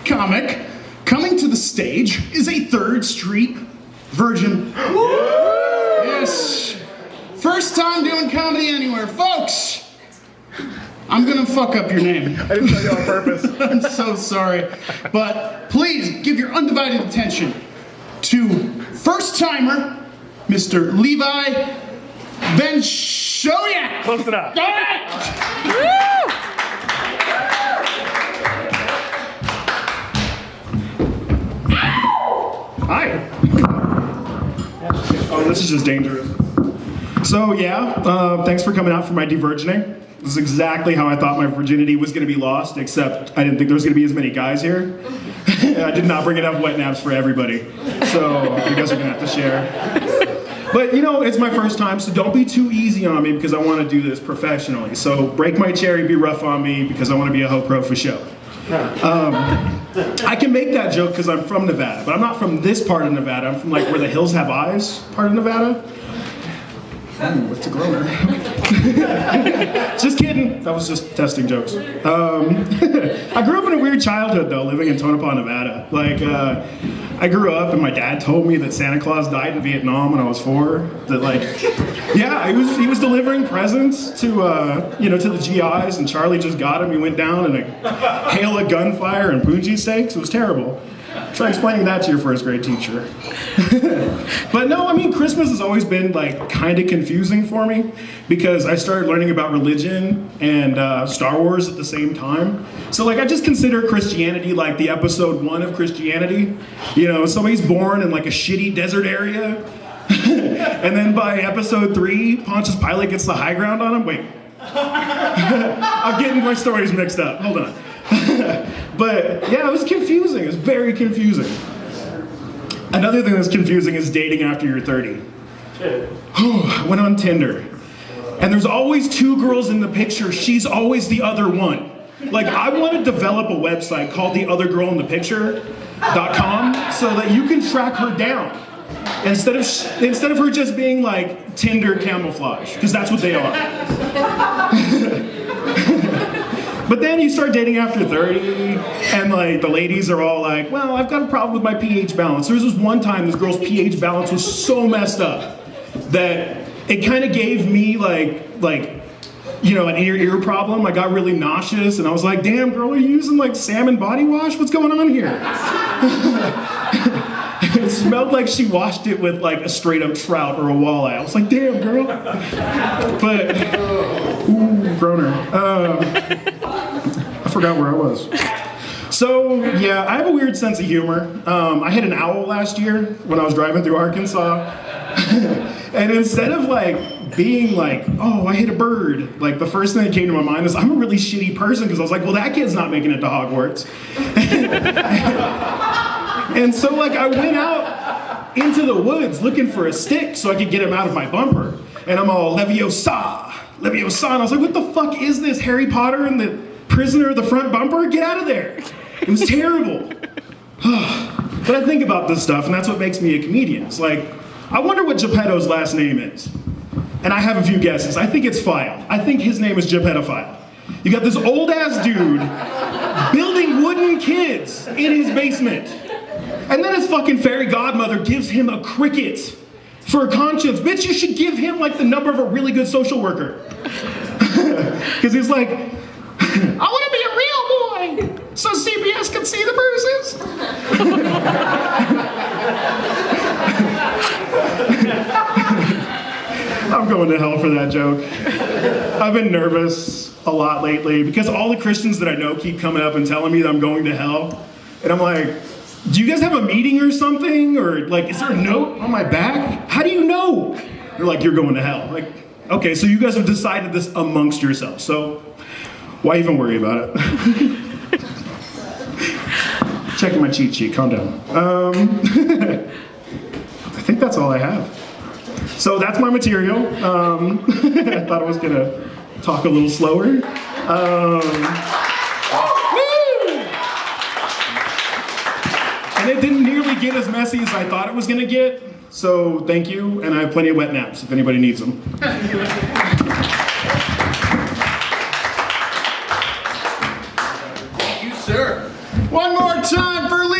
comic coming to the stage is a 3rd Street virgin. Yes. First time doing comedy anywhere. Folks, I'm gonna fuck up your name. I didn't tell you on purpose. I'm so sorry. But please give your undivided attention to first-timer, Mr. Levi Benchoyak. Close enough. Hi. Oh, this is just dangerous. So yeah, thanks for coming out for my de-virgining. This is exactly how I thought my virginity was going to be lost, except I didn't think there was going to be as many guys here. I did not bring enough wet naps for everybody, so you guys are going to have to share. But you know, it's my first time, so don't be too easy on me because I want to do this professionally. So break my cherry, be rough on me because I want to be a ho pro for show. I can make that joke because I'm from Nevada, but I'm not from this part of Nevada. I'm from like where the hills have eyes part of Nevada. Ooh, what's a groaner? Just kidding. That was just testing jokes. I grew up in a weird childhood though, living in Tonopah, Nevada. Like, I grew up and my dad told me that Santa Claus died in Vietnam when I was 4. That like, yeah, he was delivering presents to to the GIs, and Charlie just got him. He went down in a hail of gunfire and punji steaks. It was terrible. Try explaining that to your 1st grade teacher. But no, I mean, Christmas has always been like kind of confusing for me because I started learning about religion and Star Wars at the same time. So like I just consider Christianity like the episode 1 of Christianity. You know, somebody's born in like a shitty desert area. And then by episode 3, Pontius Pilate gets the high ground on him. Wait. I'm getting my stories mixed up. Hold on. But yeah, it was confusing. It was very confusing. Another thing that's confusing is dating after you're 30. I went on Tinder, and there's always 2 girls in the picture. She's always the other one. Like, I want to develop a website called theothergirlinthepicture.com so that you can track her down. Instead of her just being like Tinder camouflage, because that's what they are. But then you start dating after 30, and like the ladies are all like, well, I've got a problem with my pH balance. There was this one time this girl's pH balance was so messed up that it kind of gave me like an ear problem. I got really nauseous, and I was like, damn, girl, are you using like salmon body wash? What's going on here? It smelled like she washed it with like a straight up trout or a walleye. I was like, damn, girl. But, ooh, groaner. I forgot where I was. So, yeah, I have a weird sense of humor. I hit an owl last year when I was driving through Arkansas. And instead of like being like, oh, I hit a bird, like the first thing that came to my mind is I'm a really shitty person because I was like, well, that kid's not making it to Hogwarts. And so like I went out into the woods looking for a stick so I could get him out of my bumper. And I'm all Leviosa, Leviosa. And I was like, what the fuck is this, Harry Potter and the prisoner of the front bumper? Get out of there. It was terrible. But I think about this stuff, and that's what makes me a comedian. It's like, I wonder what Geppetto's last name is. And I have a few guesses. I think it's File. I think his name is Geppettophile. You got this old ass dude building wooden kids in his basement. And then his fucking fairy godmother gives him a cricket for a conscience. Bitch, you should give him like the number of a really good social worker. Because he's like, I want to be a real boy so CBS can see the bruises. I'm going to hell for that joke. I've been nervous a lot lately because all the Christians that I know keep coming up and telling me that I'm going to hell. And I'm like, do you guys have a meeting or something? Or like, is there a note on my back? How do you know? They're like, you're going to hell. Like, okay, so you guys have decided this amongst yourselves. So why even worry about it? Checking my cheat sheet, calm down. I think that's all I have. So that's my material. I thought I was gonna talk a little slower. And it didn't nearly get as messy as I thought it was gonna get. So thank you, and I have plenty of wet naps if anybody needs them. Thank you, sir. Well, One more time for